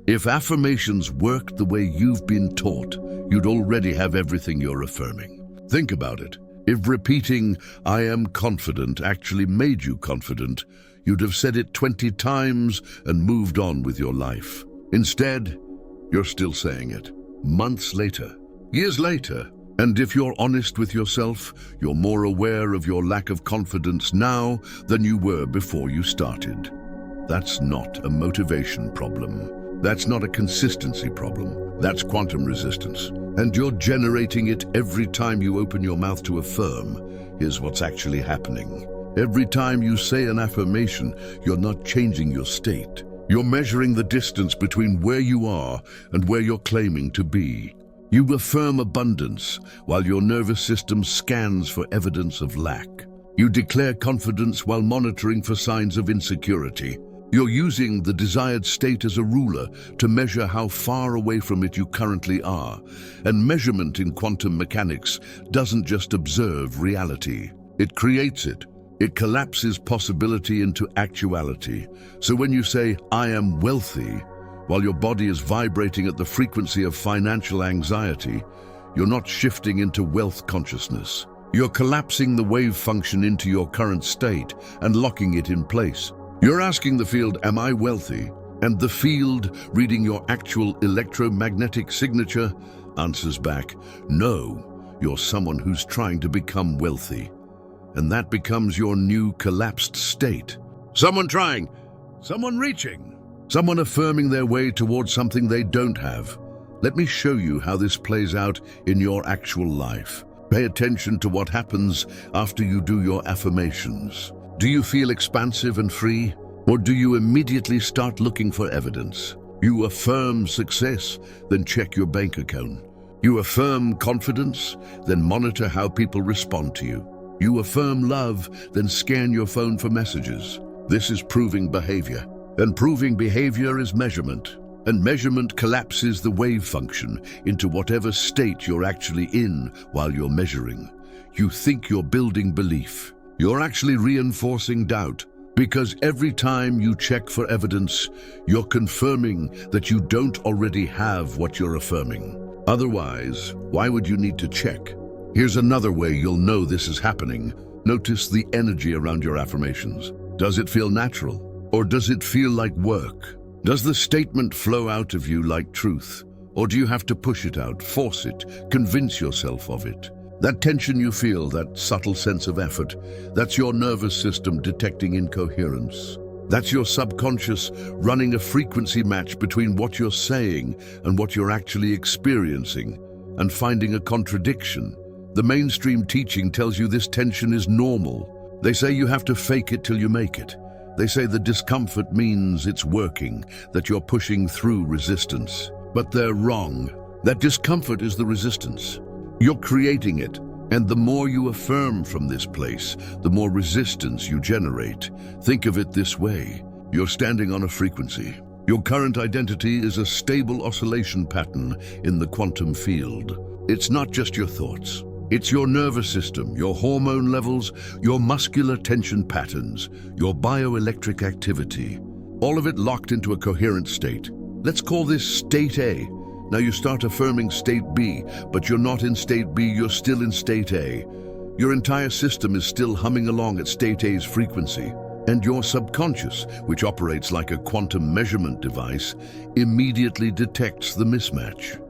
If affirmations worked the way you've been taught, you'd already have everything you're affirming. Think about it. If repeating, "I am confident," actually made you confident, you'd have said it 20 times and moved on with your life. Instead, you're still saying it. Months later, years later, and if you're honest with yourself, you're more aware of your lack of confidence now than you were before you started. That's not a motivation problem. That's not a consistency problem. That's quantum resistance. And you're generating it every time you open your mouth to affirm. Here's what's actually happening. Every time you say an affirmation, you're not changing your state. You're measuring the distance between where you are and where you're claiming to be. You affirm abundance while your nervous system scans for evidence of lack. You declare confidence while monitoring for signs of insecurity. You're using the desired state as a ruler to measure how far away from it you currently are. And measurement in quantum mechanics doesn't just observe reality. It creates it. It collapses possibility into actuality. So when you say, "I am wealthy," while your body is vibrating at the frequency of financial anxiety, you're not shifting into wealth consciousness. You're collapsing the wave function into your current state and locking it in place. You're asking the field, "Am I wealthy?" And the field, reading your actual electromagnetic signature, answers back, "No, you're someone who's trying to become wealthy." And that becomes your new collapsed state. Someone trying, someone reaching, someone affirming their way towards something they don't have. Let me show you how this plays out in your actual life. Pay attention to what happens after you do your affirmations. Do you feel expansive and free? Or do you immediately start looking for evidence? You affirm success, then check your bank account. You affirm confidence, then monitor how people respond to you. You affirm love, then scan your phone for messages. This is proving behavior. And proving behavior is measurement. And measurement collapses the wave function into whatever state you're actually in while you're measuring. You think you're building belief. You're actually reinforcing doubt, because every time you check for evidence, you're confirming that you don't already have what you're affirming. Otherwise, why would you need to check? Here's another way you'll know this is happening. Notice the energy around your affirmations. Does it feel natural? Or does it feel like work? Does the statement flow out of you like truth? Or do you have to push it out, force it, convince yourself of it? That tension you feel, that subtle sense of effort, that's your nervous system detecting incoherence. That's your subconscious running a frequency match between what you're saying and what you're actually experiencing, and finding a contradiction. The mainstream teaching tells you this tension is normal. They say you have to fake it till you make it. They say the discomfort means it's working, that you're pushing through resistance. But they're wrong. That discomfort is the resistance. You're creating it, and the more you affirm from this place, the more resistance you generate. Think of it this way. You're standing on a frequency. Your current identity is a stable oscillation pattern in the quantum field. It's not just your thoughts. It's your nervous system, your hormone levels, your muscular tension patterns, your bioelectric activity. All of it locked into a coherent state. Let's call this state A. Now you start affirming state B, but you're not in state B, you're still in state A. Your entire system is still humming along at state A's frequency. And your subconscious, which operates like a quantum measurement device, immediately detects the mismatch.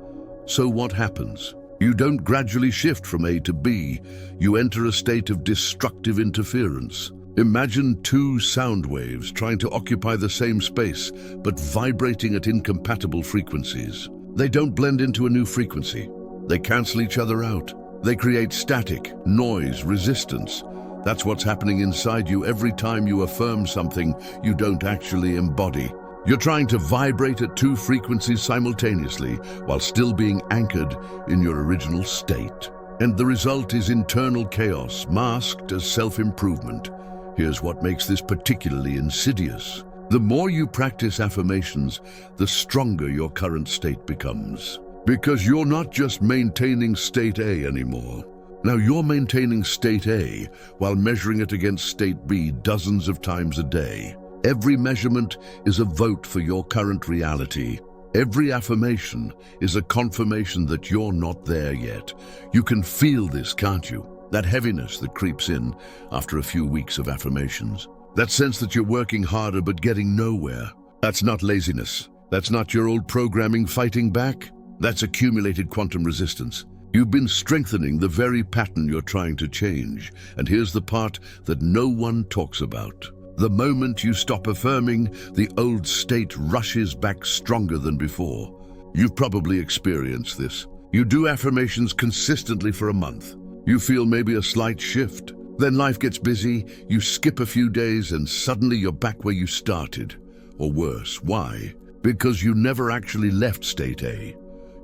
So what happens? You don't gradually shift from A to B. You enter a state of destructive interference. Imagine two sound waves trying to occupy the same space, but vibrating at incompatible frequencies. They don't blend into a new frequency. They cancel each other out. They create static, noise, resistance. That's what's happening inside you every time you affirm something you don't actually embody. You're trying to vibrate at two frequencies simultaneously while still being anchored in your original state. And the result is internal chaos, masked as self-improvement. Here's what makes this particularly insidious. The more you practice affirmations, the stronger your current state becomes. Because you're not just maintaining state A anymore. Now you're maintaining state A while measuring it against state B dozens of times a day. Every measurement is a vote for your current reality. Every affirmation is a confirmation that you're not there yet. You can feel this, can't you? That heaviness that creeps in after a few weeks of affirmations. That sense that you're working harder but getting nowhere. That's not laziness. That's not your old programming fighting back. That's accumulated quantum resistance. You've been strengthening the very pattern you're trying to change. And here's the part that no one talks about. The moment you stop affirming, the old state rushes back stronger than before. You've probably experienced this. You do affirmations consistently for a month. You feel maybe a slight shift. Then life gets busy, you skip a few days, and suddenly you're back where you started. Or worse, why? Because you never actually left state A.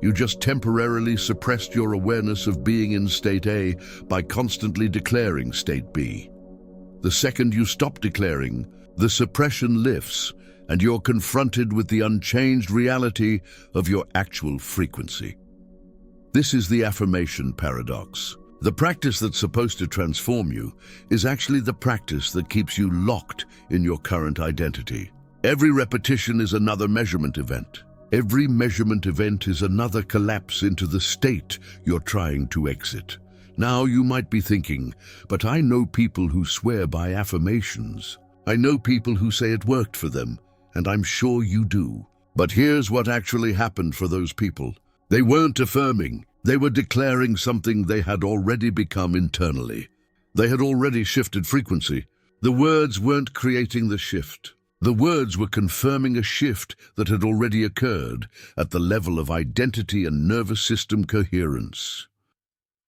You just temporarily suppressed your awareness of being in state A by constantly declaring state B. The second you stop declaring, the suppression lifts, and you're confronted with the unchanged reality of your actual frequency. This is the affirmation paradox. The practice that's supposed to transform you is actually the practice that keeps you locked in your current identity. Every repetition is another measurement event. Every measurement event is another collapse into the state you're trying to exit. Now you might be thinking, but I know people who swear by affirmations. I know people who say it worked for them, and I'm sure you do. But here's what actually happened for those people. They weren't affirming. They were declaring something they had already become internally. They had already shifted frequency. The words weren't creating the shift. The words were confirming a shift that had already occurred at the level of identity and nervous system coherence.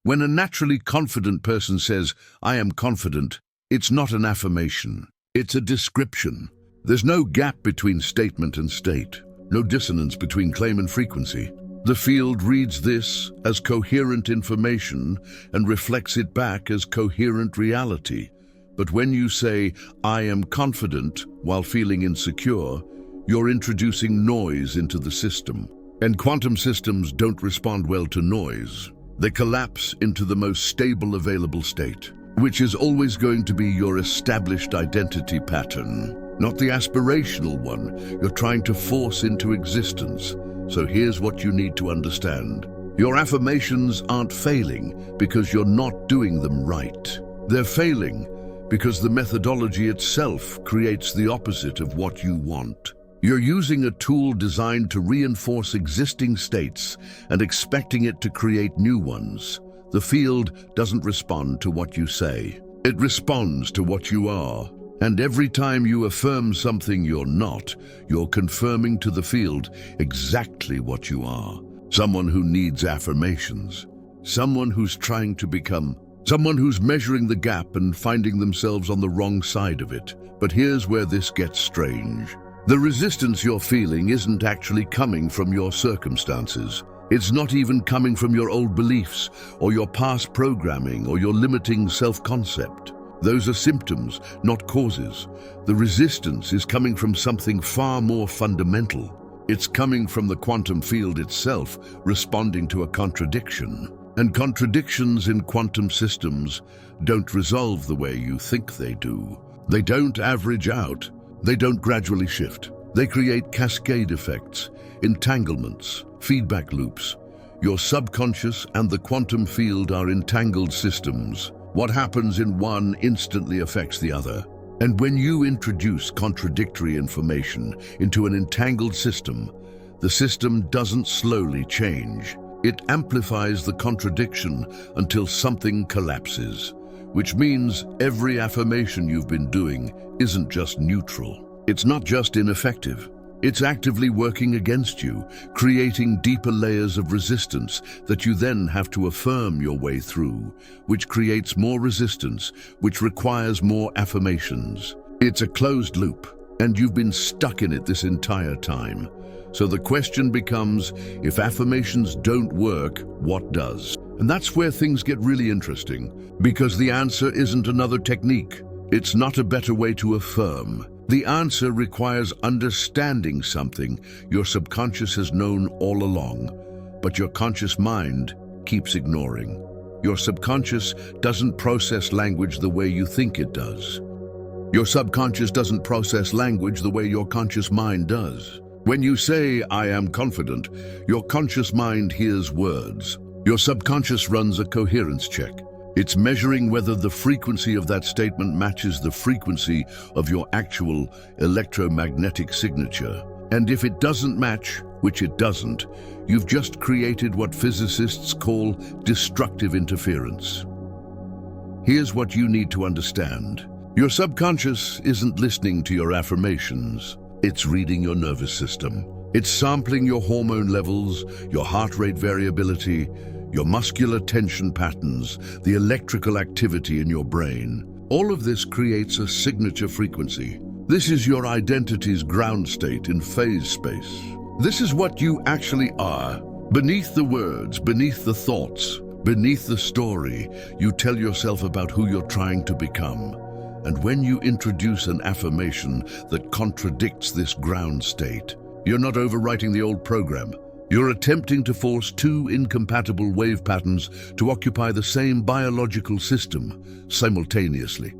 When a naturally confident person says, "I am confident," it's not an affirmation. It's a description. There's no gap between statement and state, no dissonance between claim and frequency. The field reads this as coherent information and reflects it back as coherent reality. But when you say, "I am confident," while feeling insecure, you're introducing noise into the system. And quantum systems don't respond well to noise. They collapse into the most stable available state, which is always going to be your established identity pattern, not the aspirational one you're trying to force into existence. So here's what you need to understand. Your affirmations aren't failing because you're not doing them right. They're failing because the methodology itself creates the opposite of what you want. You're using a tool designed to reinforce existing states and expecting it to create new ones. The field doesn't respond to what you say. It responds to what you are. And every time you affirm something you're not, you're confirming to the field exactly what you are. Someone who needs affirmations. Someone who's trying to become. Someone who's measuring the gap and finding themselves on the wrong side of it. But here's where this gets strange. The resistance you're feeling isn't actually coming from your circumstances. It's not even coming from your old beliefs or your past programming or your limiting self-concept. Those are symptoms, not causes. The resistance is coming from something far more fundamental. It's coming from the quantum field itself, responding to a contradiction. And contradictions in quantum systems don't resolve the way you think they do. They don't average out. They don't gradually shift. They create cascade effects, entanglements, feedback loops. Your subconscious and the quantum field are entangled systems. What happens in one instantly affects the other. And when you introduce contradictory information into an entangled system, the system doesn't slowly change. It amplifies the contradiction until something collapses, which means every affirmation you've been doing isn't just neutral. It's not just ineffective. It's actively working against you, creating deeper layers of resistance that you then have to affirm your way through, which creates more resistance, which requires more affirmations. It's a closed loop, and you've been stuck in it this entire time. So the question becomes, if affirmations don't work, what does? And that's where things get really interesting, because the answer isn't another technique. It's not a better way to affirm. The answer requires understanding something your subconscious has known all along, but your conscious mind keeps ignoring. Your subconscious doesn't process language the way you think it does. Your subconscious doesn't process language the way your conscious mind does. When you say, I am confident, your conscious mind hears words. Your subconscious runs a coherence check. It's measuring whether the frequency of that statement matches the frequency of your actual electromagnetic signature. And if it doesn't match, which it doesn't, you've just created what physicists call destructive interference. Here's what you need to understand. Your subconscious isn't listening to your affirmations. It's reading your nervous system. It's sampling your hormone levels, your heart rate variability, your muscular tension patterns, the electrical activity in your brain. All of this creates a signature frequency. This is your identity's ground state in phase space. This is what you actually are. Beneath the words, beneath the thoughts, beneath the story, you tell yourself about who you're trying to become. And when you introduce an affirmation that contradicts this ground state, you're not overwriting the old program. You're attempting to force two incompatible wave patterns to occupy the same biological system simultaneously.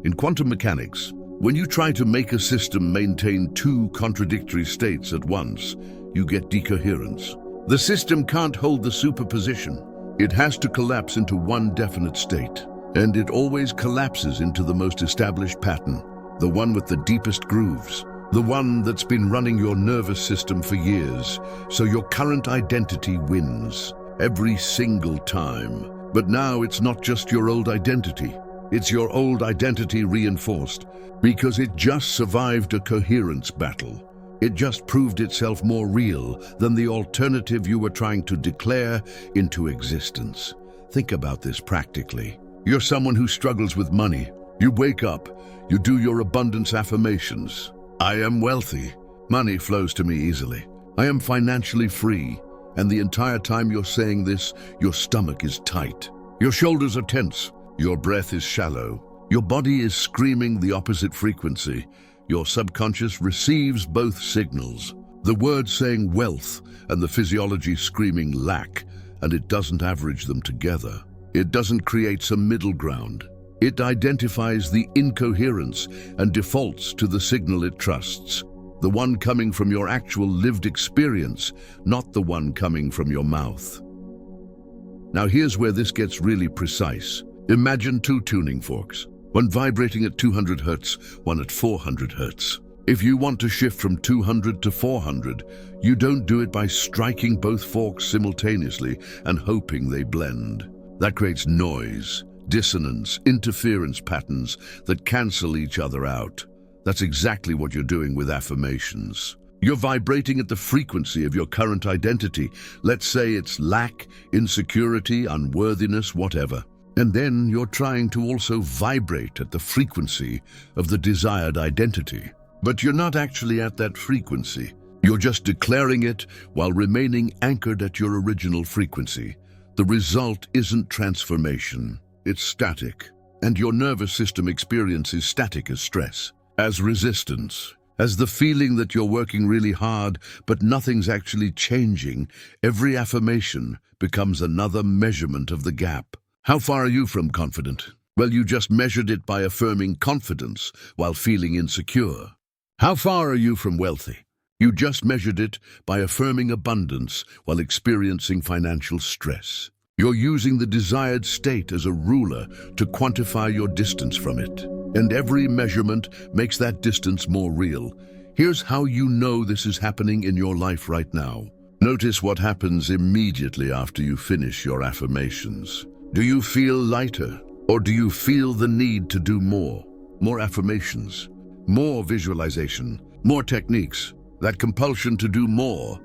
In quantum mechanics, when you try to make a system maintain two contradictory states at once, you get decoherence. The system can't hold the superposition. It has to collapse into one definite state. And it always collapses into the most established pattern, the one with the deepest grooves, the one that's been running your nervous system for years, so your current identity wins every single time. But now it's not just your old identity, it's your old identity reinforced, because it just survived a coherence battle. It just proved itself more real than the alternative you were trying to declare into existence. Think about this practically. You're someone who struggles with money. You wake up, you do your abundance affirmations. I am wealthy. Money flows to me easily. I am financially free. And the entire time you're saying this, your stomach is tight. Your shoulders are tense. Your breath is shallow. Your body is screaming the opposite frequency. Your subconscious receives both signals. The word saying wealth and the physiology screaming lack, and it doesn't average them together. It doesn't create some middle ground. It identifies the incoherence and defaults to the signal it trusts, the one coming from your actual lived experience, not the one coming from your mouth. Now here's where this gets really precise. Imagine two tuning forks, one vibrating at 200 Hz, one at 400 Hz. If you want to shift from 200 to 400, you don't do it by striking both forks simultaneously and hoping they blend. That creates noise, dissonance, interference patterns that cancel each other out. That's exactly what you're doing with affirmations. You're vibrating at the frequency of your current identity. Let's say it's lack, insecurity, unworthiness, whatever. And then you're trying to also vibrate at the frequency of the desired identity. But you're not actually at that frequency. You're just declaring it while remaining anchored at your original frequency. The result isn't transformation, it's static. And your nervous system experiences static as stress, as resistance, as the feeling that you're working really hard, but nothing's actually changing. Every affirmation becomes another measurement of the gap. How far are you from confident? Well, you just measured it by affirming confidence while feeling insecure. How far are you from wealthy? You just measured it by affirming abundance while experiencing financial stress. You're using the desired state as a ruler to quantify your distance from it. And every measurement makes that distance more real. Here's how you know this is happening in your life right now. Notice what happens immediately after you finish your affirmations. Do you feel lighter? Or do you feel the need to do more? More affirmations, more visualization, more techniques. That compulsion to do more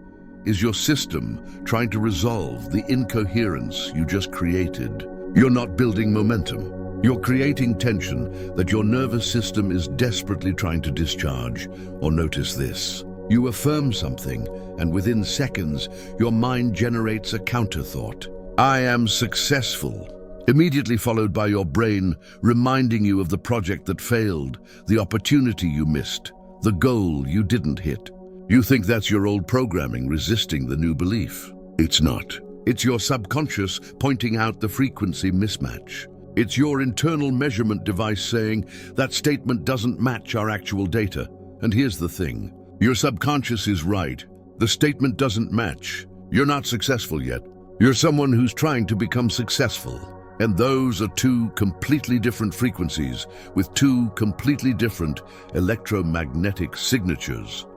is your system trying to resolve the incoherence you just created. You're not building momentum. You're creating tension that your nervous system is desperately trying to discharge. Or notice this. You affirm something, and within seconds, your mind generates a counter-thought. I am successful. Immediately followed by your brain reminding you of the project that failed, the opportunity you missed, the goal you didn't hit. You think that's your old programming resisting the new belief. It's not. It's your subconscious pointing out the frequency mismatch. It's your internal measurement device saying that statement doesn't match our actual data. And here's the thing. Your subconscious is right. The statement doesn't match. You're not successful yet. You're someone who's trying to become successful. And those are two completely different frequencies with two completely different electromagnetic signatures.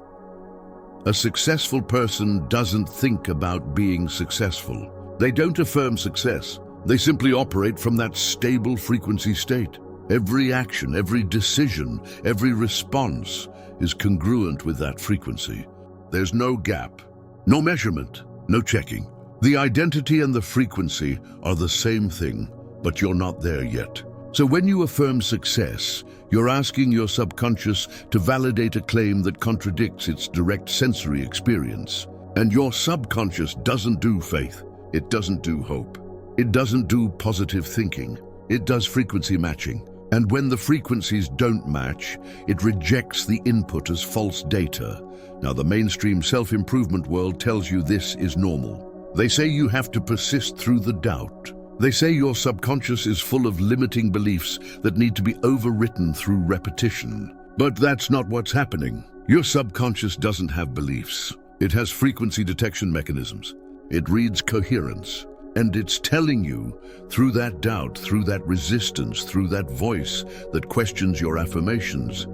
A successful person doesn't think about being successful. They don't affirm success. They simply operate from that stable frequency state. Every action, every decision, every response is congruent with that frequency. There's no gap, no measurement, no checking. The identity and the frequency are the same thing, but you're not there yet. So when you affirm success, you're asking your subconscious to validate a claim that contradicts its direct sensory experience. And your subconscious doesn't do faith. It doesn't do hope. It doesn't do positive thinking. It does frequency matching. And when the frequencies don't match, it rejects the input as false data. Now, the mainstream self-improvement world tells you this is normal. They say you have to persist through the doubt. They say your subconscious is full of limiting beliefs that need to be overwritten through repetition. But that's not what's happening. Your subconscious doesn't have beliefs. It has frequency detection mechanisms. It reads coherence. And it's telling you, through that doubt, through that resistance, through that voice that questions your affirmations,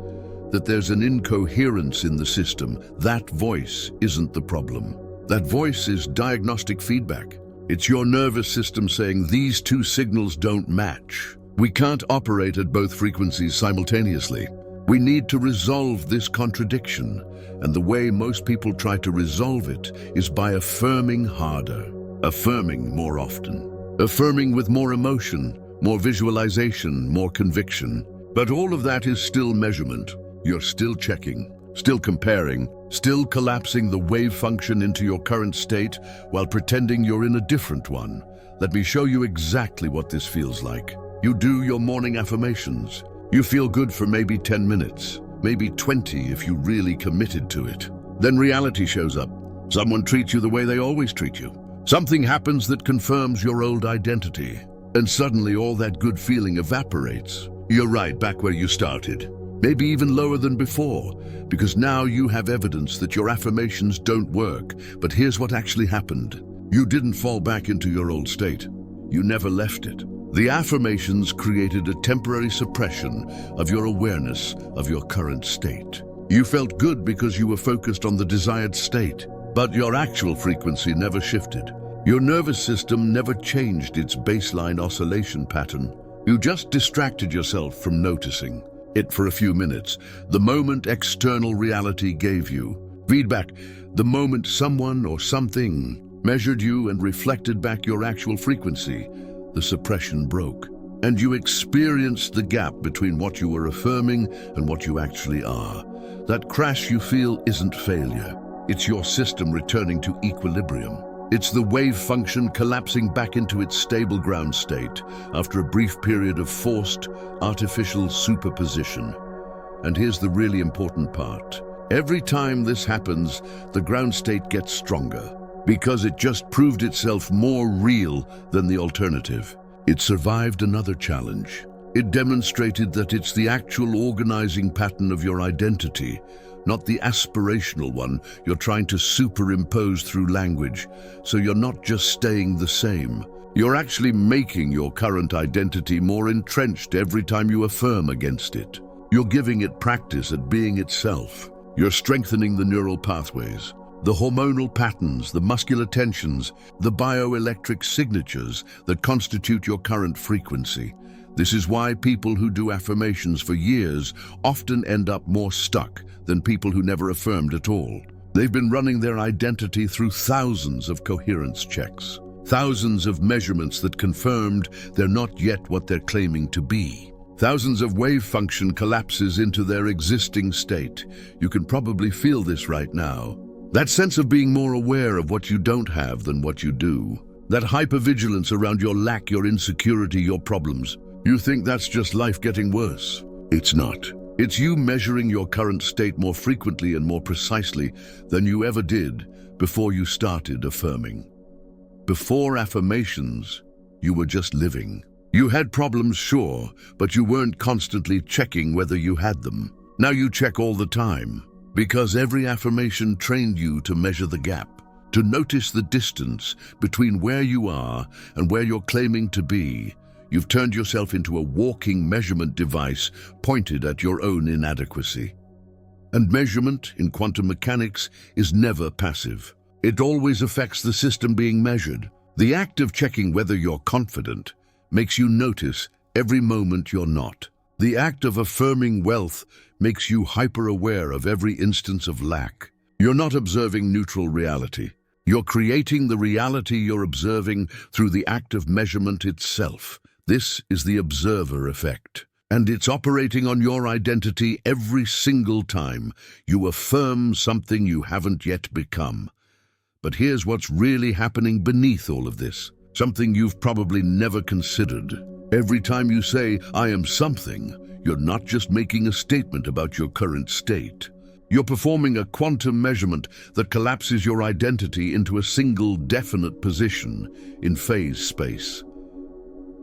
that there's an incoherence in the system. That voice isn't the problem. That voice is diagnostic feedback. It's your nervous system saying these two signals don't match. We can't operate at both frequencies simultaneously. We need to resolve this contradiction, and the way most people try to resolve it is by affirming harder. Affirming more often. Affirming with more emotion, more visualization, more conviction. But all of that is still measurement. You're still checking, still comparing, still collapsing the wave function into your current state while pretending you're in a different one. Let me show you exactly what this feels like. You do your morning affirmations. You feel good for maybe 10 minutes, maybe 20 if you really committed to it. Then reality shows up. Someone treats you the way they always treat you. Something happens that confirms your old identity, and suddenly all that good feeling evaporates. You're right back where you started, maybe even lower than before, because now you have evidence that your affirmations don't work. But here's what actually happened. You didn't fall back into your old state. You never left it. The affirmations created a temporary suppression of your awareness of your current state. You felt good because you were focused on the desired state. But your actual frequency never shifted. Your nervous system never changed its baseline oscillation pattern. You just distracted yourself from noticing it for a few minutes. The moment external reality gave you feedback, the moment someone or something measured you and reflected back your actual frequency, the suppression broke. And you experienced the gap between what you were affirming and what you actually are. That crash you feel isn't failure. It's your system returning to equilibrium. It's the wave function collapsing back into its stable ground state after a brief period of forced, artificial superposition. And here's the really important part. Every time this happens, the ground state gets stronger because it just proved itself more real than the alternative. It survived another challenge. It demonstrated that it's the actual organizing pattern of your identity, not the aspirational one you're trying to superimpose through language. So you're not just staying the same. You're actually making your current identity more entrenched every time you affirm against it. You're giving it practice at being itself. You're strengthening the neural pathways, the hormonal patterns, the muscular tensions, the bioelectric signatures that constitute your current frequency. This is why people who do affirmations for years often end up more stuck than people who never affirmed at all. They've been running their identity through thousands of coherence checks, thousands of measurements that confirmed they're not yet what they're claiming to be. Thousands of wave function collapses into their existing state. You can probably feel this right now. That sense of being more aware of what you don't have than what you do. That hypervigilance around your lack, your insecurity, your problems. You think that's just life getting worse. It's not. It's you measuring your current state more frequently and more precisely than you ever did before you started affirming. Before affirmations, you were just living. You had problems, sure, but you weren't constantly checking whether you had them. Now you check all the time. Because every affirmation trained you to measure the gap, to notice the distance between where you are and where you're claiming to be. You've turned yourself into a walking measurement device pointed at your own inadequacy. And measurement in quantum mechanics is never passive. It always affects the system being measured. The act of checking whether you're confident makes you notice every moment you're not. The act of affirming wealth makes you hyper-aware of every instance of lack. You're not observing neutral reality. You're creating the reality you're observing through the act of measurement itself. This is the observer effect. And it's operating on your identity every single time you affirm something you haven't yet become. But here's what's really happening beneath all of this, something you've probably never considered. Every time you say, "I am something," you're not just making a statement about your current state. You're performing a quantum measurement that collapses your identity into a single definite position in phase space.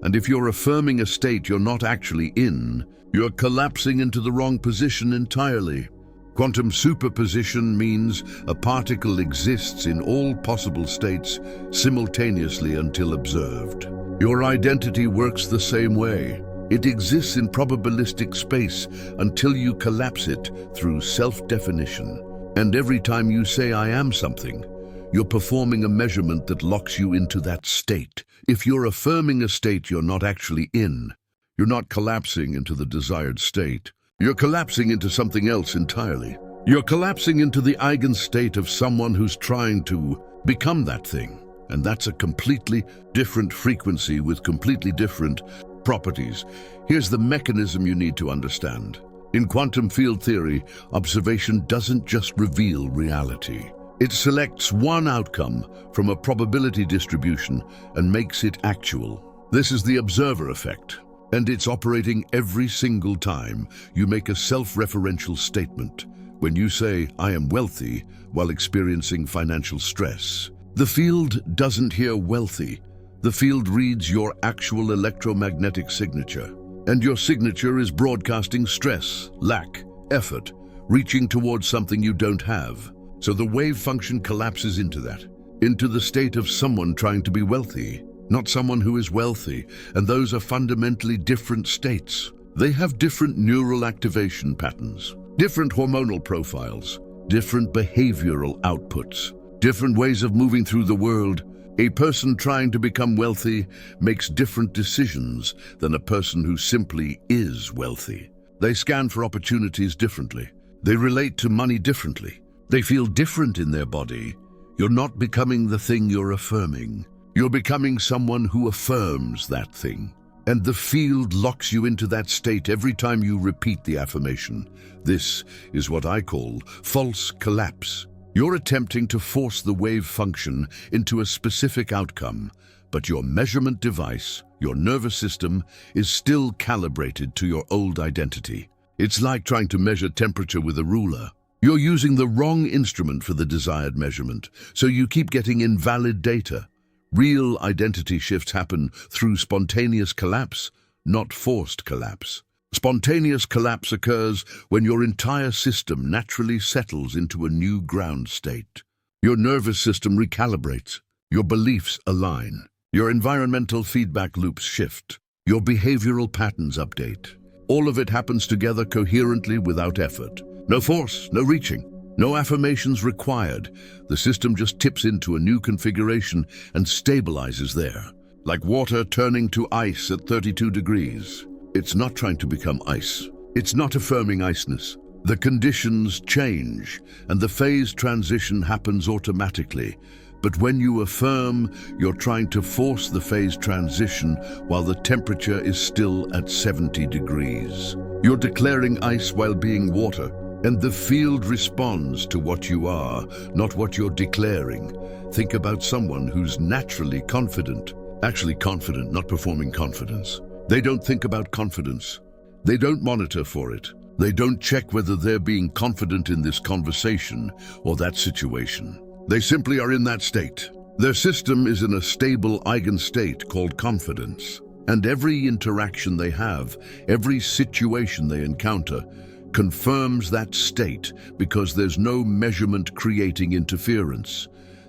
And if you're affirming a state you're not actually in, you're collapsing into the wrong position entirely. Quantum superposition means a particle exists in all possible states simultaneously until observed. Your identity works the same way. It exists in probabilistic space until you collapse it through self-definition. And every time you say, "I am something," you're performing a measurement that locks you into that state. If you're affirming a state you're not actually in, you're not collapsing into the desired state. You're collapsing into something else entirely. You're collapsing into the eigenstate of someone who's trying to become that thing. And that's a completely different frequency with completely different properties. Here's the mechanism you need to understand. In quantum field theory, observation doesn't just reveal reality. It selects one outcome from a probability distribution and makes it actual. This is the observer effect, and it's operating every single time you make a self-referential statement. When you say, "I am wealthy," while experiencing financial stress, the field doesn't hear wealthy. The field reads your actual electromagnetic signature, and your signature is broadcasting stress, lack, effort, reaching towards something you don't have. So the wave function collapses into that, into the state of someone trying to be wealthy, not someone who is wealthy, and those are fundamentally different states. They have different neural activation patterns, different hormonal profiles, different behavioral outputs, different ways of moving through the world. A person trying to become wealthy makes different decisions than a person who simply is wealthy. They scan for opportunities differently. They relate to money differently. They feel different in their body. You're not becoming the thing you're affirming. You're becoming someone who affirms that thing. And the field locks you into that state every time you repeat the affirmation. This is what I call false collapse. You're attempting to force the wave function into a specific outcome, but your measurement device, your nervous system, is still calibrated to your old identity. It's like trying to measure temperature with a ruler. You're using the wrong instrument for the desired measurement, so you keep getting invalid data. Real identity shifts happen through spontaneous collapse, not forced collapse. Spontaneous collapse occurs when your entire system naturally settles into a new ground state. Your nervous system recalibrates, your beliefs align, your environmental feedback loops shift, your behavioral patterns update. All of it happens together coherently without effort. No force, no reaching, no affirmations required. The system just tips into a new configuration and stabilizes there, like water turning to ice at 32 degrees. It's not trying to become ice. It's not affirming iceness. The conditions change, and the phase transition happens automatically. But when you affirm, you're trying to force the phase transition while the temperature is still at 70 degrees. You're declaring ice while being water, and the field responds to what you are, not what you're declaring. Think about someone who's naturally confident. Actually confident, not performing confidence. They don't think about confidence. They don't monitor for it. They don't check whether they're being confident in this conversation or that situation. They simply are in that state. Their system is in a stable eigenstate called confidence. And every interaction they have, every situation they encounter, confirms that state because there's no measurement creating interference.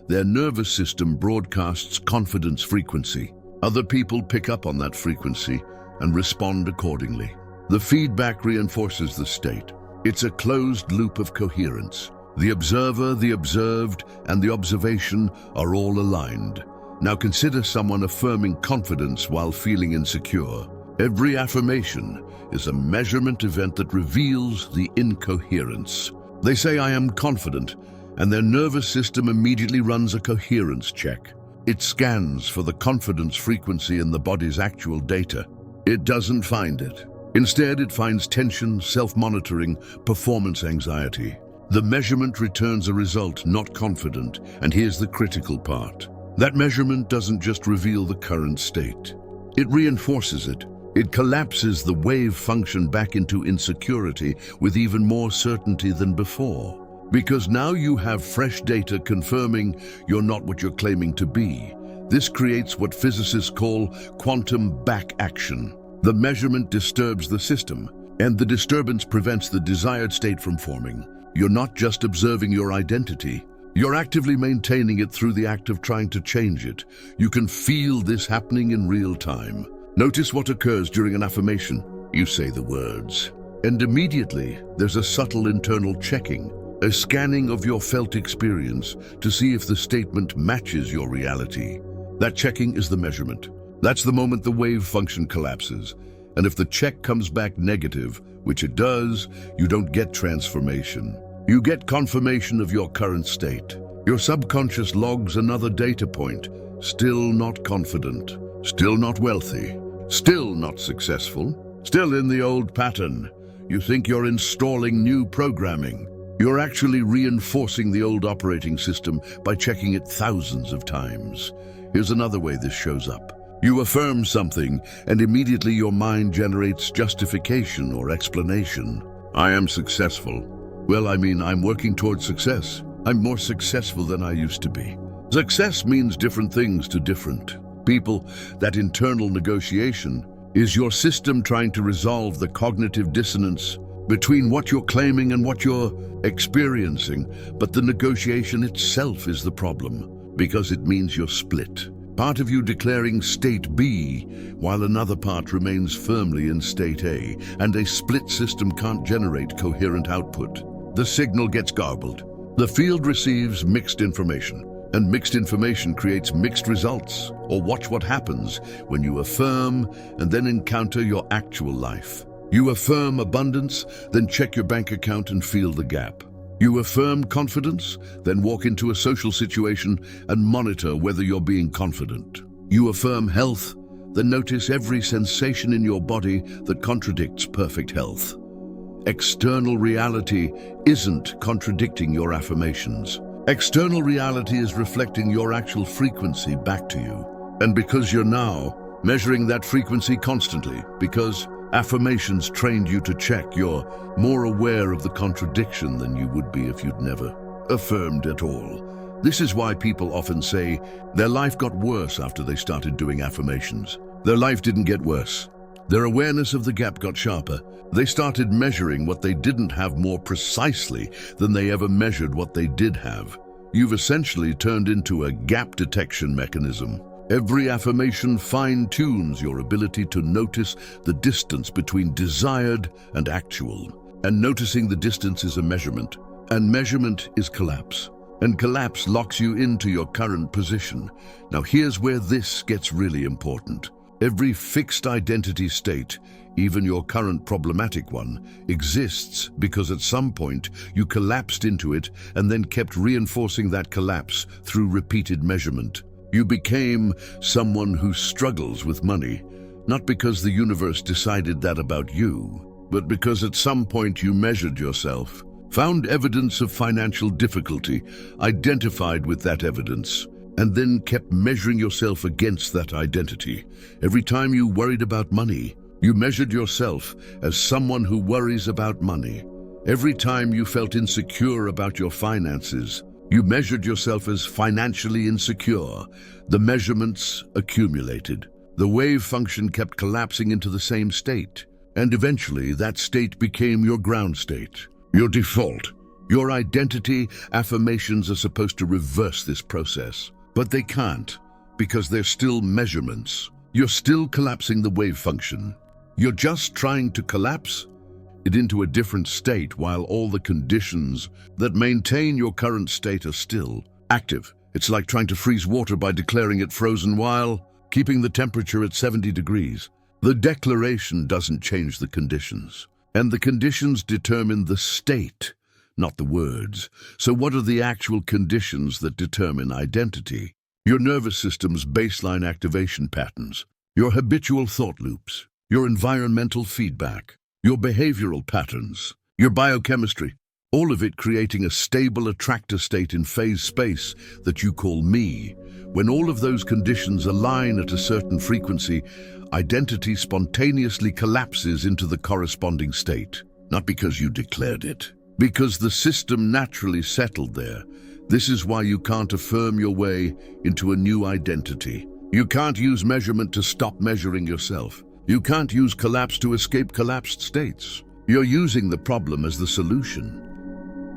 Their nervous system broadcasts confidence frequency. Other people pick up on that frequency and respond accordingly. The feedback reinforces the state. It's a closed loop of coherence. The observer, the observed, and the observation are all aligned. Now consider someone affirming confidence while feeling insecure. Every affirmation is a measurement event that reveals the incoherence. They say, "I am confident," and their nervous system immediately runs a coherence check. It scans for the confidence frequency in the body's actual data. It doesn't find it. Instead, it finds tension, self-monitoring, performance anxiety. The measurement returns a result, not confident, and here's the critical part. That measurement doesn't just reveal the current state. It reinforces it. It collapses the wave function back into insecurity with even more certainty than before. Because now you have fresh data confirming you're not what you're claiming to be. This creates what physicists call quantum back action. The measurement disturbs the system, and the disturbance prevents the desired state from forming. You're not just observing your identity. You're actively maintaining it through the act of trying to change it. You can feel this happening in real time. Notice what occurs during an affirmation. You say the words, and immediately there's a subtle internal checking, a scanning of your felt experience to see if the statement matches your reality. That checking is the measurement. That's the moment the wave function collapses. And if the check comes back negative, which it does, you don't get transformation. You get confirmation of your current state. Your subconscious logs another data point. Still not confident. Still not wealthy. Still not successful. Still in the old pattern. You think you're installing new programming. You're actually reinforcing the old operating system by checking it thousands of times. Here's another way this shows up. You affirm something, and immediately your mind generates justification or explanation. I am successful. Well, I'm working towards success. I'm more successful than I used to be. Success means different things to different people. That internal negotiation is your system trying to resolve the cognitive dissonance between what you're claiming and what you're experiencing. But the negotiation itself is the problem, because it means you're split. Part of you declaring state B, while another part remains firmly in state A, and a split system can't generate coherent output. The signal gets garbled. The field receives mixed information, and mixed information creates mixed results. Or watch what happens when you affirm and then encounter your actual life. You affirm abundance, then check your bank account and feel the gap. You affirm confidence, then walk into a social situation and monitor whether you're being confident. You affirm health, then notice every sensation in your body that contradicts perfect health. External reality isn't contradicting your affirmations. External reality is reflecting your actual frequency back to you. And because you're now measuring that frequency constantly, because affirmations trained you to check, you're more aware of the contradiction than you would be if you'd never affirmed at all. This is why people often say their life got worse after they started doing affirmations. Their life didn't get worse. Their awareness of the gap got sharper. They started measuring what they didn't have more precisely than they ever measured what they did have. You've essentially turned into a gap detection mechanism. Every affirmation fine-tunes your ability to notice the distance between desired and actual. And noticing the distance is a measurement, and measurement is collapse. And collapse locks you into your current position. Now here's where this gets really important. Every fixed identity state, even your current problematic one, exists because at some point you collapsed into it and then kept reinforcing that collapse through repeated measurement. You became someone who struggles with money, not because the universe decided that about you, but because at some point you measured yourself, found evidence of financial difficulty, identified with that evidence, and then kept measuring yourself against that identity. Every time you worried about money, you measured yourself as someone who worries about money. Every time you felt insecure about your finances, you measured yourself as financially insecure. The measurements accumulated. The wave function kept collapsing into the same state. And eventually, that state became your ground state, your default. Your identity affirmations are supposed to reverse this process, but they can't, because they're still measurements. You're still collapsing the wave function. You're just trying to collapse it into a different state while all the conditions that maintain your current state are still active. It's like trying to freeze water by declaring it frozen while keeping the temperature at 70 degrees. The declaration doesn't change the conditions, and the conditions determine the state, not the words. So what are the actual conditions that determine identity? Your nervous system's baseline activation patterns, your habitual thought loops, your environmental feedback, your behavioral patterns, your biochemistry, all of it creating a stable attractor state in phase space that you call me. When all of those conditions align at a certain frequency, identity spontaneously collapses into the corresponding state. Not because you declared it, because the system naturally settled there. This is why you can't affirm your way into a new identity. You can't use measurement to stop measuring yourself. You can't use collapse to escape collapsed states. You're using the problem as the solution.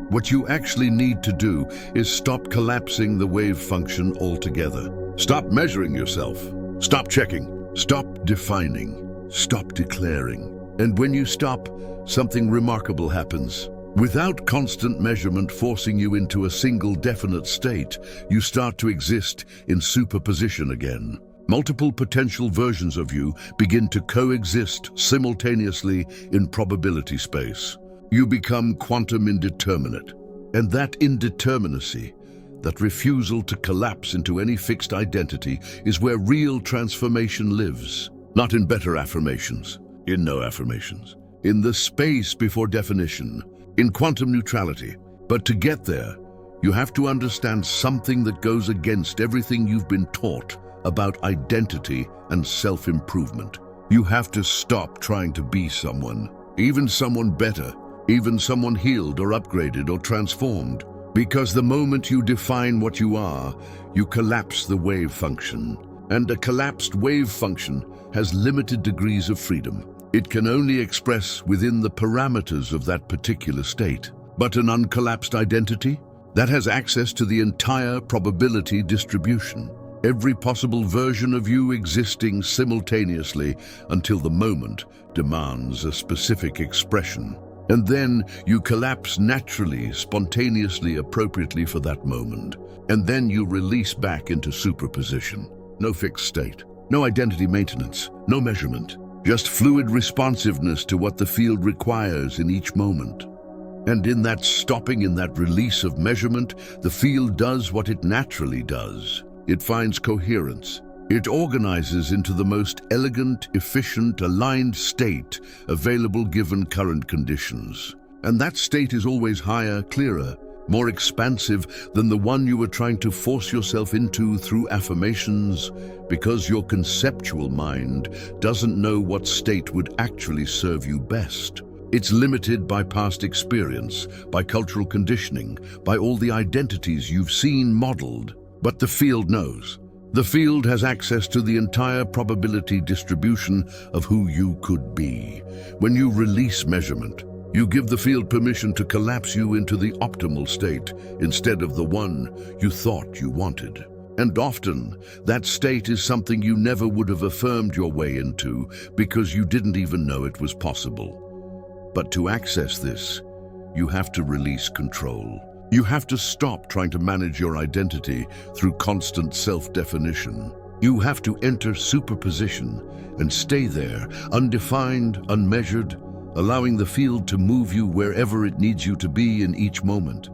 What you actually need to do is stop collapsing the wave function altogether. Stop measuring yourself. Stop checking. Stop defining. Stop declaring. And when you stop, something remarkable happens. Without constant measurement forcing you into a single definite state, you start to exist in superposition again. Multiple potential versions of you begin to coexist simultaneously in probability space. You become quantum indeterminate. And that indeterminacy, that refusal to collapse into any fixed identity, is where real transformation lives. Not in better affirmations, in no affirmations, in the space before definition, in quantum neutrality. But to get there, you have to understand something that goes against everything you've been taught about identity and self-improvement. You have to stop trying to be someone, even someone better, even someone healed or upgraded or transformed. Because the moment you define what you are, you collapse the wave function. And a collapsed wave function has limited degrees of freedom. It can only express within the parameters of that particular state. But an uncollapsed identity? That has access to the entire probability distribution. Every possible version of you existing simultaneously until the moment demands a specific expression. And then you collapse naturally, spontaneously, appropriately for that moment. And then you release back into superposition. No fixed state, no identity maintenance, no measurement. Just fluid responsiveness to what the field requires in each moment. And in that stopping, in that release of measurement, the field does what it naturally does. It finds coherence. It organizes into the most elegant, efficient, aligned state available given current conditions. And that state is always higher, clearer, more expansive than the one you were trying to force yourself into through affirmations, because your conceptual mind doesn't know what state would actually serve you best. It's limited by past experience, by cultural conditioning, by all the identities you've seen modeled. But the field knows. The field has access to the entire probability distribution of who you could be. When you release measurement, you give the field permission to collapse you into the optimal state instead of the one you thought you wanted. And often, that state is something you never would have affirmed your way into because you didn't even know it was possible. But to access this, you have to release control. You have to stop trying to manage your identity through constant self-definition. You have to enter superposition and stay there, undefined, unmeasured, allowing the field to move you wherever it needs you to be in each moment.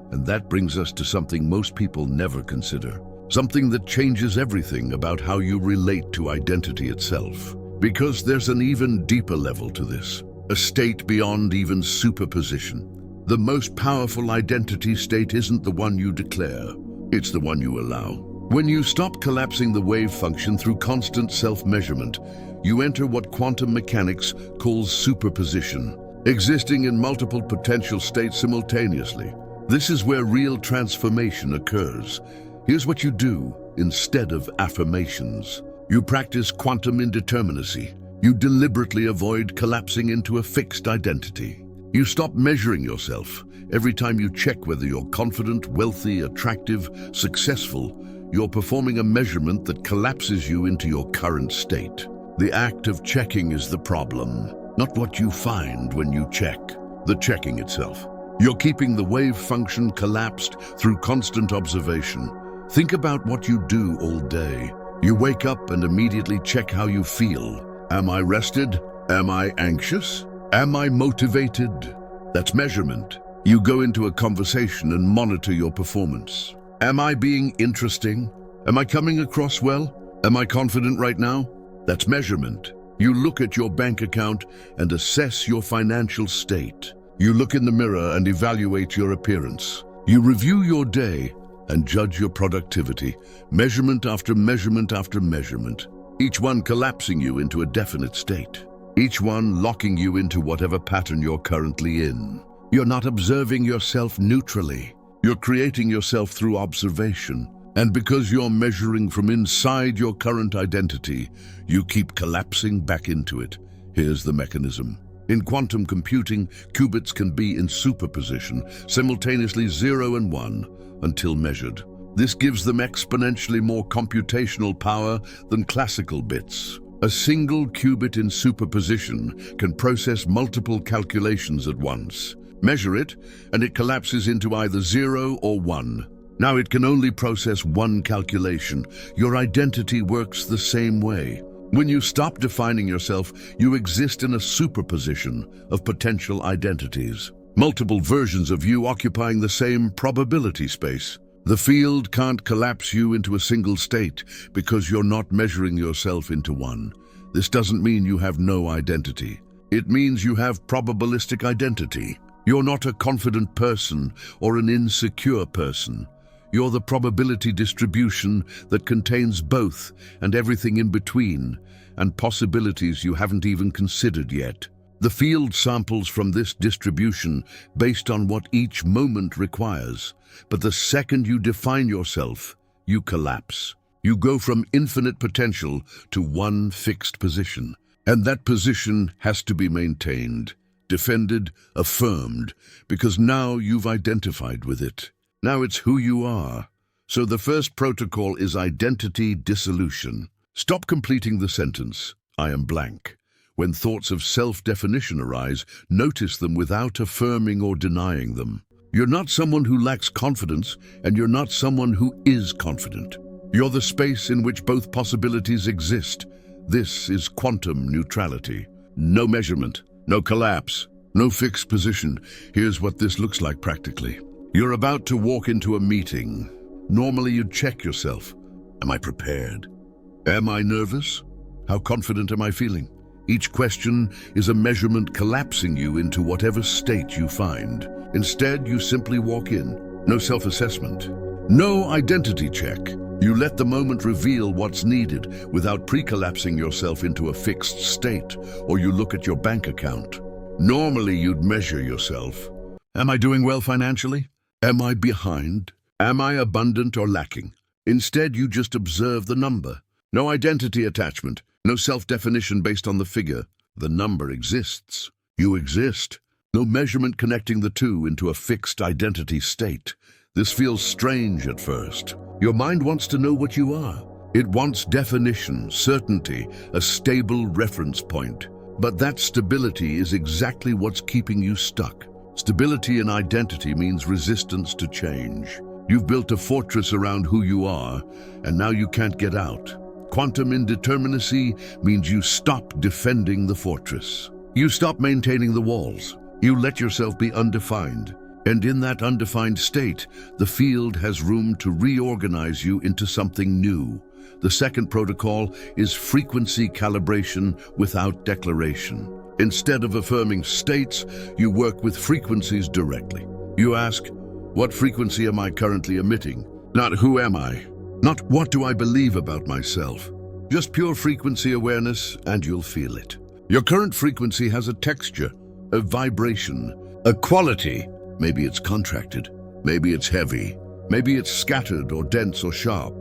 And that brings us to something most people never consider. Something that changes everything about how you relate to identity itself. Because there's an even deeper level to this, a state beyond even superposition. The most powerful identity state isn't the one you declare, it's the one you allow. When you stop collapsing the wave function through constant self-measurement, you enter what quantum mechanics calls superposition, existing in multiple potential states simultaneously. This is where real transformation occurs. Here's what you do instead of affirmations. You practice quantum indeterminacy. You deliberately avoid collapsing into a fixed identity. You stop measuring yourself. Every time you check whether you're confident, wealthy, attractive, successful, you're performing a measurement that collapses you into your current state. The act of checking is the problem, not what you find when you check, the checking itself. You're keeping the wave function collapsed through constant observation. Think about what you do all day. You wake up and immediately check how you feel. Am I rested? Am I anxious? Am I motivated? That's measurement. You go into a conversation and monitor your performance. Am I being interesting? Am I coming across well? Am I confident right now? That's measurement. You look at your bank account and assess your financial state. You look in the mirror and evaluate your appearance. You review your day and judge your productivity, measurement after measurement after measurement, each one collapsing you into a definite state, each one locking you into whatever pattern you're currently in. You're not observing yourself neutrally. You're creating yourself through observation. And because you're measuring from inside your current identity, you keep collapsing back into it. Here's the mechanism. In quantum computing, qubits can be in superposition, simultaneously 0 and 1, until measured. This gives them exponentially more computational power than classical bits. A single qubit in superposition can process multiple calculations at once. Measure it, and it collapses into either 0 or 1. Now it can only process one calculation. Your identity works the same way. When you stop defining yourself, you exist in a superposition of potential identities. Multiple versions of you occupying the same probability space. The field can't collapse you into a single state because you're not measuring yourself into one. This doesn't mean you have no identity. It means you have probabilistic identity. You're not a confident person or an insecure person. You're the probability distribution that contains both and everything in between, and possibilities you haven't even considered yet. The field samples from this distribution based on what each moment requires. But the second you define yourself, you collapse. You go from infinite potential to one fixed position. And that position has to be maintained, defended, affirmed, because now you've identified with it. Now it's who you are. So the first protocol is identity dissolution. Stop completing the sentence, I am blank. When thoughts of self-definition arise, notice them without affirming or denying them. You're not someone who lacks confidence, and you're not someone who is confident. You're the space in which both possibilities exist. This is quantum neutrality. No measurement, no collapse, no fixed position. Here's what this looks like practically. You're about to walk into a meeting. Normally you'd check yourself. Am I prepared? Am I nervous? How confident am I feeling? Each question is a measurement collapsing you into whatever state you find. Instead, you simply walk in. No self-assessment. No identity check. You let the moment reveal what's needed without pre-collapsing yourself into a fixed state, or you look at your bank account. Normally you'd measure yourself. Am I doing well financially? Am I behind? Am I abundant or lacking? Instead, you just observe the number. No identity attachment, no self-definition based on the figure. The number exists. You exist. No measurement connecting the two into a fixed identity state. This feels strange at first. Your mind wants to know what you are. It wants definition, certainty, a stable reference point. But that stability is exactly what's keeping you stuck. Stability in identity means resistance to change. You've built a fortress around who you are, and now you can't get out. Quantum indeterminacy means you stop defending the fortress. You stop maintaining the walls. You let yourself be undefined. And in that undefined state, the field has room to reorganize you into something new. The second protocol is frequency calibration without declaration. Instead of affirming states, you work with frequencies directly. You ask, what frequency am I currently emitting? Not who am I? Not what do I believe about myself? Just pure frequency awareness, and you'll feel it. Your current frequency has a texture, a vibration, a quality. Maybe it's contracted, maybe it's heavy, maybe it's scattered or dense or sharp.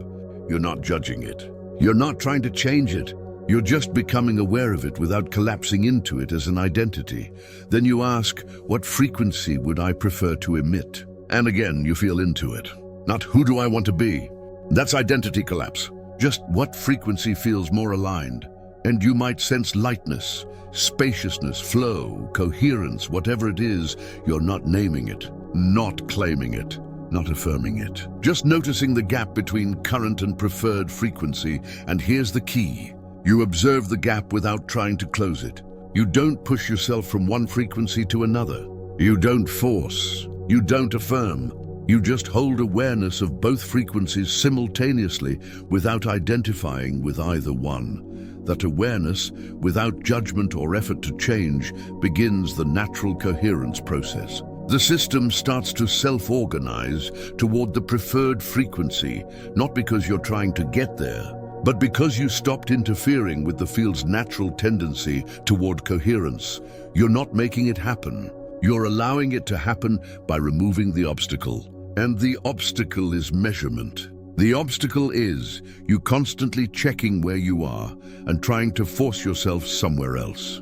You're not judging it. You're not trying to change it. You're just becoming aware of it without collapsing into it as an identity. Then you ask, what frequency would I prefer to emit? And again, you feel into it. Not who do I want to be? That's identity collapse. Just what frequency feels more aligned. And you might sense lightness, spaciousness, flow, coherence, whatever it is, you're not naming it, not claiming it, not affirming it. Just noticing the gap between current and preferred frequency, and here's the key. You observe the gap without trying to close it. You don't push yourself from one frequency to another. You don't force. You don't affirm. You just hold awareness of both frequencies simultaneously without identifying with either one. That awareness, without judgment or effort to change, begins the natural coherence process. The system starts to self-organize toward the preferred frequency, not because you're trying to get there, but because you stopped interfering with the field's natural tendency toward coherence. You're not making it happen. You're allowing it to happen by removing the obstacle. And the obstacle is measurement. The obstacle is you constantly checking where you are and trying to force yourself somewhere else.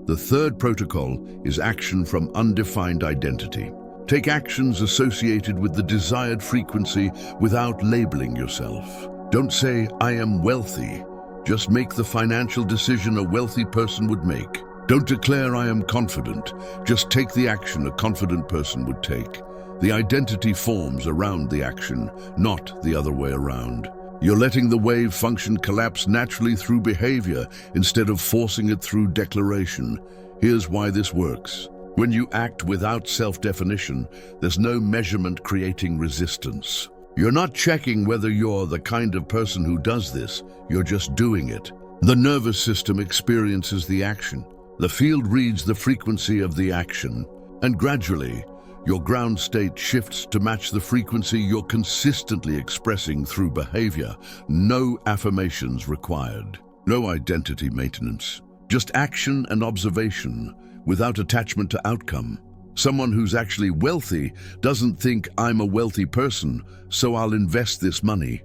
The third protocol is action from undefined identity. Take actions associated with the desired frequency without labeling yourself. Don't say, I am wealthy. Just make the financial decision a wealthy person would make. Don't declare I am confident. Just take the action a confident person would take. The identity forms around the action, not the other way around. You're letting the wave function collapse naturally through behavior instead of forcing it through declaration. Here's why this works. When you act without self-definition, there's no measurement creating resistance. You're not checking whether you're the kind of person who does this, you're just doing it. The nervous system experiences the action. The field reads the frequency of the action, and gradually, your ground state shifts to match the frequency you're consistently expressing through behavior. No affirmations required. No identity maintenance. Just action and observation without attachment to outcome. Someone who's actually wealthy doesn't think I'm a wealthy person, so I'll invest this money.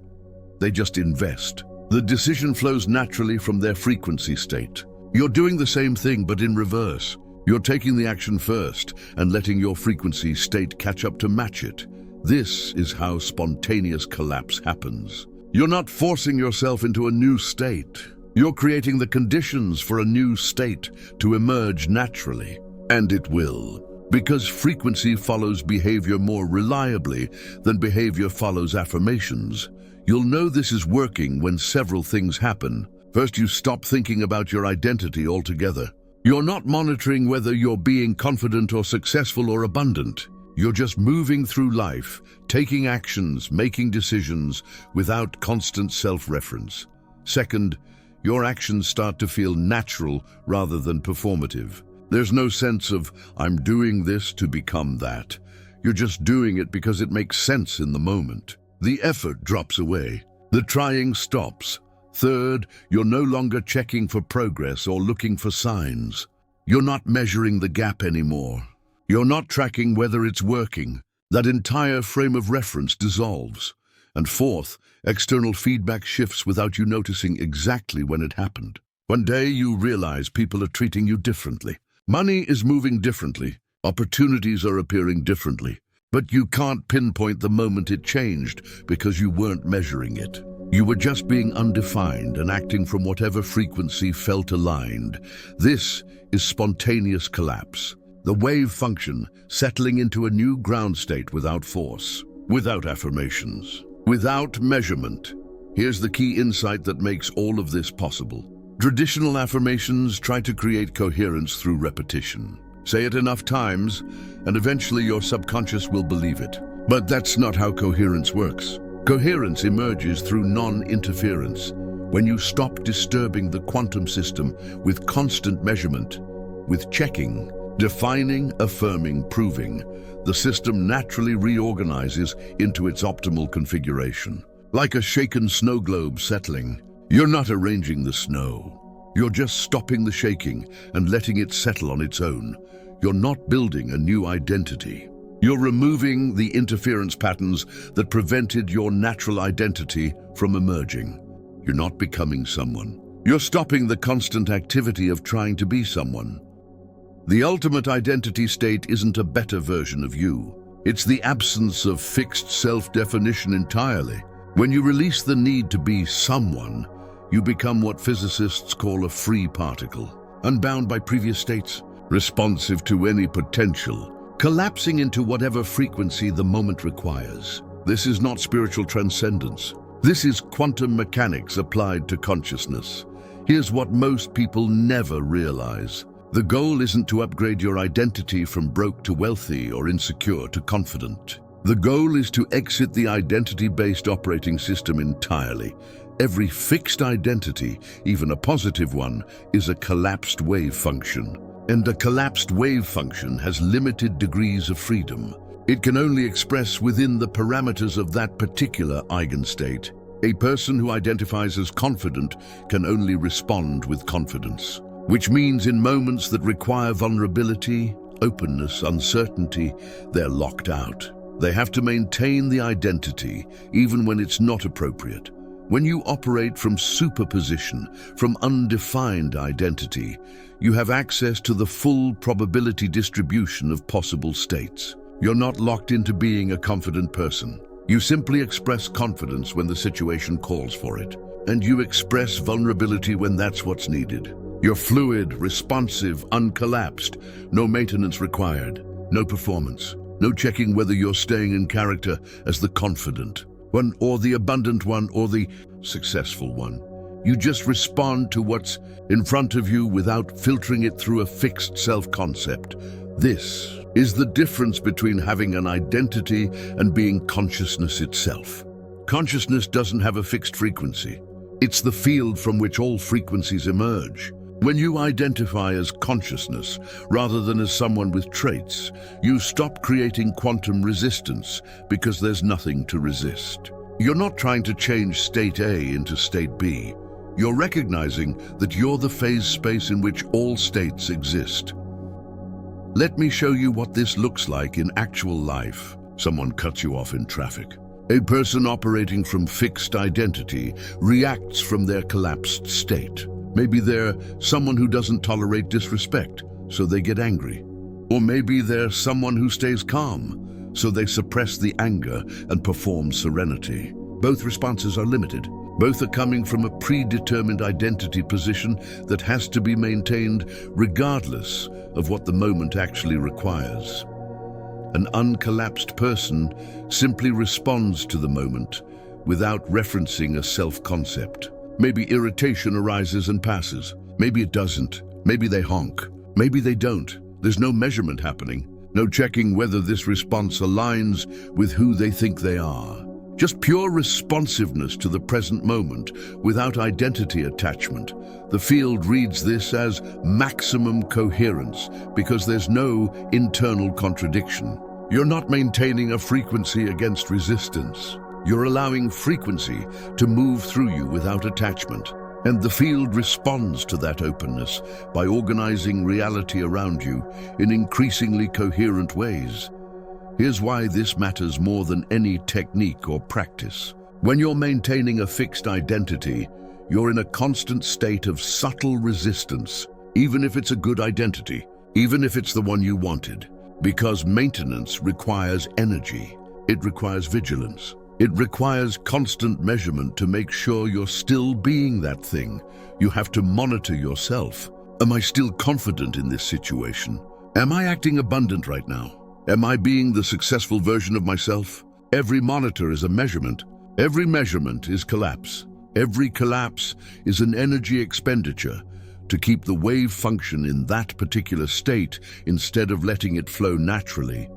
They just invest. The decision flows naturally from their frequency state. You're doing the same thing but in reverse. You're taking the action first and letting your frequency state catch up to match it. This is how spontaneous collapse happens. You're not forcing yourself into a new state. You're creating the conditions for a new state to emerge naturally. And it will. Because frequency follows behavior more reliably than behavior follows affirmations. You'll know this is working when several things happen. First, you stop thinking about your identity altogether. You're not monitoring whether you're being confident or successful or abundant. You're just moving through life, taking actions, making decisions without constant self-reference. Second, your actions start to feel natural rather than performative. There's no sense of, I'm doing this to become that. You're just doing it because it makes sense in the moment. The effort drops away. The trying stops. Third, you're no longer checking for progress or looking for signs. You're not measuring the gap anymore. You're not tracking whether it's working. That entire frame of reference dissolves. And fourth, external feedback shifts without you noticing exactly when it happened. One day you realize people are treating you differently. Money is moving differently. Opportunities are appearing differently. But you can't pinpoint the moment it changed because you weren't measuring it. You were just being undefined and acting from whatever frequency felt aligned. This is spontaneous collapse. The wave function settling into a new ground state without force, without affirmations, without measurement. Here's the key insight that makes all of this possible. Traditional affirmations try to create coherence through repetition. Say it enough times, and eventually your subconscious will believe it. But that's not how coherence works. Coherence emerges through non-interference, when you stop disturbing the quantum system with constant measurement, with checking, defining, affirming, proving. The system naturally reorganizes into its optimal configuration. Like a shaken snow globe settling, you're not arranging the snow. You're just stopping the shaking and letting it settle on its own. You're not building a new identity. You're removing the interference patterns that prevented your natural identity from emerging. You're not becoming someone. You're stopping the constant activity of trying to be someone. The ultimate identity state isn't a better version of you. It's the absence of fixed self-definition entirely. When you release the need to be someone, you become what physicists call a free particle, unbound by previous states, responsive to any potential, collapsing into whatever frequency the moment requires. This is not spiritual transcendence. This is quantum mechanics applied to consciousness. Here's what most people never realize. The goal isn't to upgrade your identity from broke to wealthy or insecure to confident. The goal is to exit the identity-based operating system entirely. Every fixed identity, even a positive one, is a collapsed wave function. And a collapsed wave function has limited degrees of freedom. It can only express within the parameters of that particular eigenstate. A person who identifies as confident can only respond with confidence, which means in moments that require vulnerability, openness, uncertainty, they're locked out. They have to maintain the identity, even when it's not appropriate. When you operate from superposition, from undefined identity, you have access to the full probability distribution of possible states. You're not locked into being a confident person. You simply express confidence when the situation calls for it, and you express vulnerability when that's what's needed. You're fluid, responsive, uncollapsed, no maintenance required, no performance, no checking whether you're staying in character as the confident one or the abundant one or the successful one. You just respond to what's in front of you without filtering it through a fixed self-concept. This is the difference between having an identity and being consciousness itself. Consciousness doesn't have a fixed frequency. It's the field from which all frequencies emerge. When you identify as consciousness rather than as someone with traits, you stop creating quantum resistance because there's nothing to resist. You're not trying to change state A into state B. You're recognizing that you're the phase space in which all states exist. Let me show you what this looks like in actual life. Someone cuts you off in traffic. A person operating from fixed identity reacts from their collapsed state. Maybe they're someone who doesn't tolerate disrespect, so they get angry. Or maybe they're someone who stays calm, so they suppress the anger and perform serenity. Both responses are limited. Both are coming from a predetermined identity position that has to be maintained regardless of what the moment actually requires. An uncollapsed person simply responds to the moment without referencing a self-concept. Maybe irritation arises and passes. Maybe it doesn't. Maybe they honk. Maybe they don't. There's no measurement happening. No checking whether this response aligns with who they think they are. Just pure responsiveness to the present moment without identity attachment. The field reads this as maximum coherence because there's no internal contradiction. You're not maintaining a frequency against resistance. You're allowing frequency to move through you without attachment. And the field responds to that openness by organizing reality around you in increasingly coherent ways. Here's why this matters more than any technique or practice. When you're maintaining a fixed identity, you're in a constant state of subtle resistance, even if it's a good identity, even if it's the one you wanted. Because maintenance requires energy. It requires vigilance. It requires constant measurement to make sure you're still being that thing. You have to monitor yourself. Am I still confident in this situation? Am I acting abundant right now? Am I being the successful version of myself? Every monitor is a measurement. Every measurement is collapse. Every collapse is an energy expenditure to keep the wave function in that particular state instead of letting it flow naturally.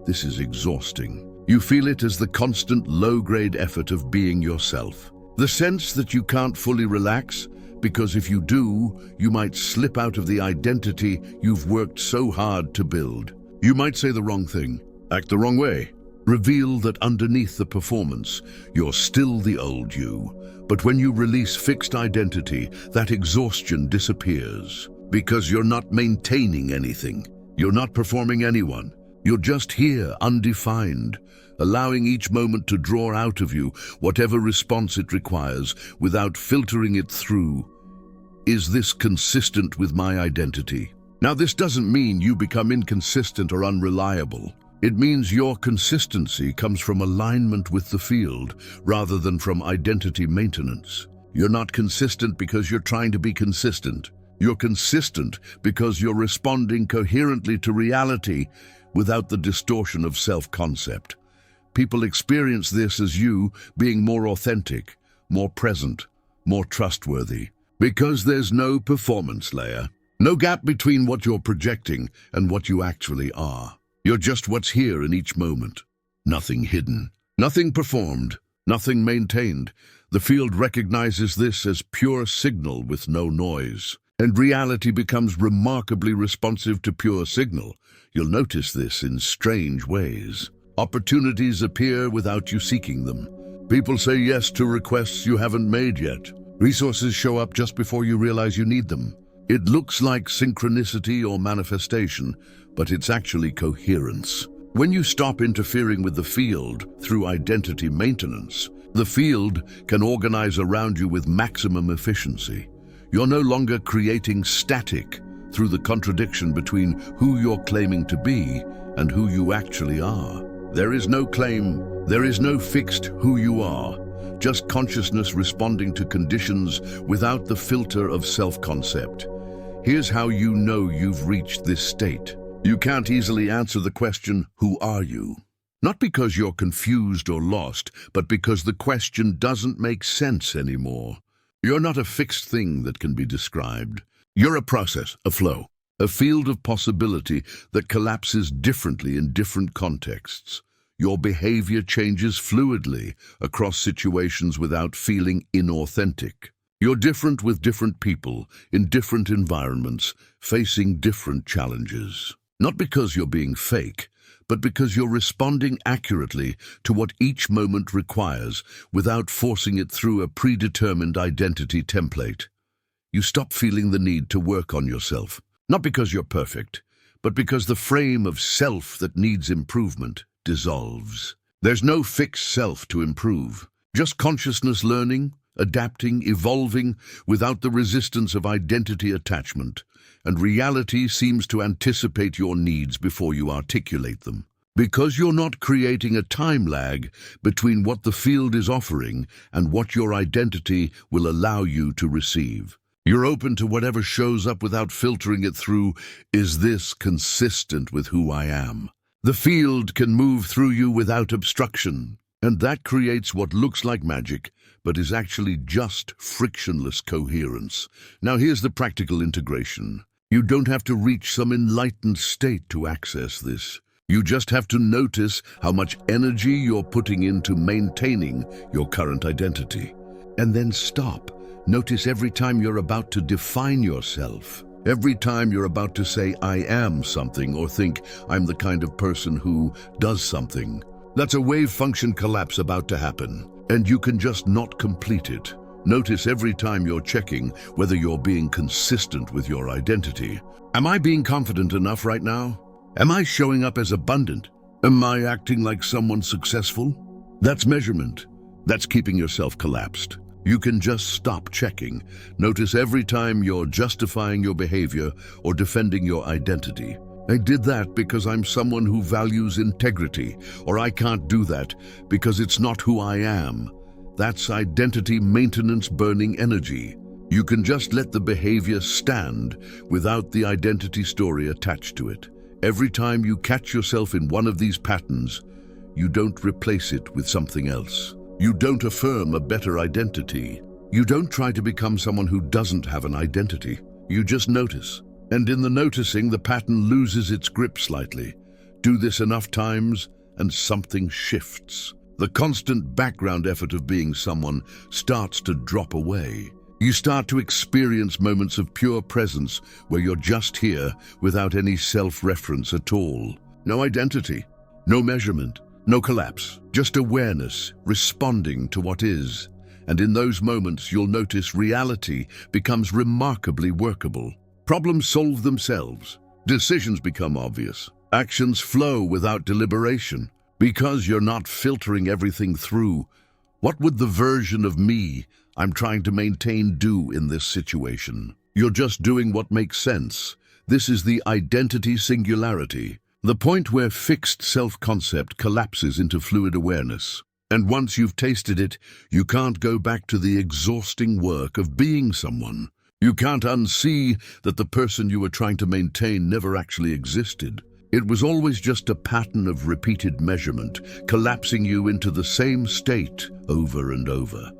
This is exhausting. You feel it as the constant low-grade effort of being yourself. The sense that you can't fully relax, because if you do, you might slip out of the identity you've worked so hard to build. You might say the wrong thing, act the wrong way, reveal that underneath the performance, you're still the old you. But when you release fixed identity, that exhaustion disappears, because you're not maintaining anything. You're not performing anyone. You're just here, undefined, allowing each moment to draw out of you whatever response it requires without filtering it through Is this consistent with my identity? Now, this doesn't mean you become inconsistent or unreliable. It means your consistency comes from alignment with the field rather than from identity maintenance. You're not consistent because you're trying to be consistent. You're consistent because you're responding coherently to reality without the distortion of self-concept. People experience this as you being more authentic, more present, more trustworthy. Because there's no performance layer, no gap between what you're projecting and what you actually are. You're just what's here in each moment. Nothing hidden, nothing performed, nothing maintained. The field recognizes this as pure signal with no noise. And reality becomes remarkably responsive to pure signal. You'll notice this in strange ways. Opportunities appear without you seeking them. People say yes to requests you haven't made yet. Resources show up just before you realize you need them. It looks like synchronicity or manifestation, but it's actually coherence. When you stop interfering with the field through identity maintenance, the field can organize around you with maximum efficiency. You're no longer creating static through the contradiction between who you're claiming to be and who you actually are. There is no claim, there is no fixed who you are, just consciousness responding to conditions without the filter of self-concept. Here's how you know you've reached this state. You can't easily answer the question, who are you? Not because you're confused or lost, but because the question doesn't make sense anymore. You're not a fixed thing that can be described. You're a process, a flow, a field of possibility that collapses differently in different contexts. Your behavior changes fluidly across situations without feeling inauthentic. You're different with different people, in different environments, facing different challenges. Not because you're being fake, but because you're responding accurately to what each moment requires without forcing it through a predetermined identity template. You stop feeling the need to work on yourself, not because you're perfect, but because the frame of self that needs improvement dissolves. There's no fixed self to improve, just consciousness learning, adapting, evolving without the resistance of identity attachment. And reality seems to anticipate your needs before you articulate them. Because you're not creating a time lag between what the field is offering and what your identity will allow you to receive. You're open to whatever shows up without filtering it through, is this consistent with who I am? The field can move through you without obstruction, and that creates what looks like magic, but is actually just frictionless coherence. Now here's the practical integration. You don't have to reach some enlightened state to access this. You just have to notice how much energy you're putting into maintaining your current identity. And then stop. Notice every time you're about to define yourself. Every time you're about to say, I am something, or think, I'm the kind of person who does something. That's a wave function collapse about to happen, and you can just not complete it. Notice every time you're checking whether you're being consistent with your identity. Am I being confident enough right now? Am I showing up as abundant? Am I acting like someone successful? That's measurement. That's keeping yourself collapsed. You can just stop checking. Notice every time you're justifying your behavior or defending your identity. I did that because I'm someone who values integrity, or I can't do that because it's not who I am. That's identity maintenance burning energy. You can just let the behavior stand without the identity story attached to it. Every time you catch yourself in one of these patterns, you don't replace it with something else. You don't affirm a better identity. You don't try to become someone who doesn't have an identity. You just notice. And in the noticing, the pattern loses its grip slightly. Do this enough times, and something shifts. The constant background effort of being someone starts to drop away. You start to experience moments of pure presence where you're just here without any self-reference at all. No identity, no measurement, no collapse, just awareness, responding to what is. And in those moments, you'll notice reality becomes remarkably workable. Problems solve themselves. Decisions become obvious. Actions flow without deliberation. Because you're not filtering everything through, What would the version of me I'm trying to maintain do in this situation? You're just doing what makes sense. This is the identity singularity, the point where fixed self-concept collapses into fluid awareness. And once you've tasted it, you can't go back to the exhausting work of being someone. You can't unsee that the person you were trying to maintain never actually existed. It was always just a pattern of repeated measurement, collapsing you into the same state over and over.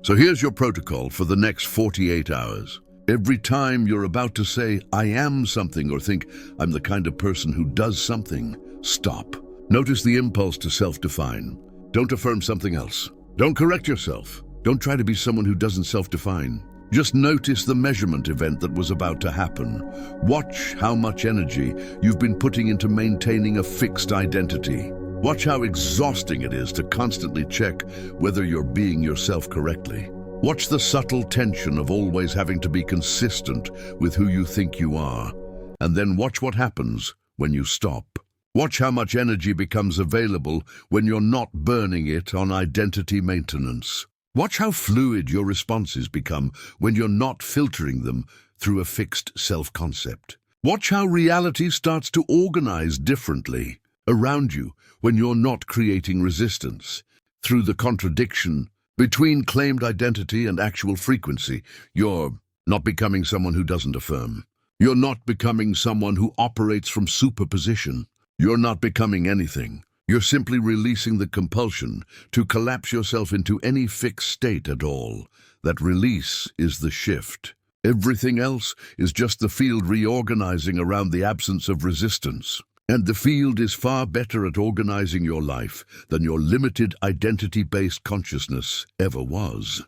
So here's your protocol for the next 48 hours. Every time you're about to say, I am something, or think, I'm the kind of person who does something, stop. Notice the impulse to self-define. Don't affirm something else. Don't correct yourself. Don't try to be someone who doesn't self-define. Just notice the measurement event that was about to happen. Watch how much energy you've been putting into maintaining a fixed identity. Watch how exhausting it is to constantly check whether you're being yourself correctly. Watch the subtle tension of always having to be consistent with who you think you are. And then watch what happens when you stop. Watch how much energy becomes available when you're not burning it on identity maintenance. Watch how fluid your responses become when you're not filtering them through a fixed self-concept. Watch how reality starts to organize differently around you when you're not creating resistance. Through the contradiction between claimed identity and actual frequency, you're not becoming someone who doesn't affirm. You're not becoming someone who operates from superposition. You're not becoming anything. You're simply releasing the compulsion to collapse yourself into any fixed state at all. That release is the shift. Everything else is just the field reorganizing around the absence of resistance. And the field is far better at organizing your life than your limited identity-based consciousness ever was.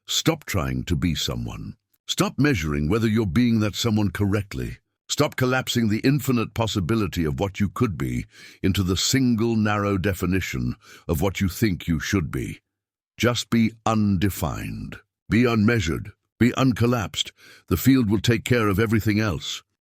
Stop trying to be someone. Stop measuring whether you're being that someone correctly. Stop collapsing the infinite possibility of what you could be into the single narrow definition of what you think you should be. Just be undefined. Be unmeasured. Be uncollapsed. The field will take care of everything else.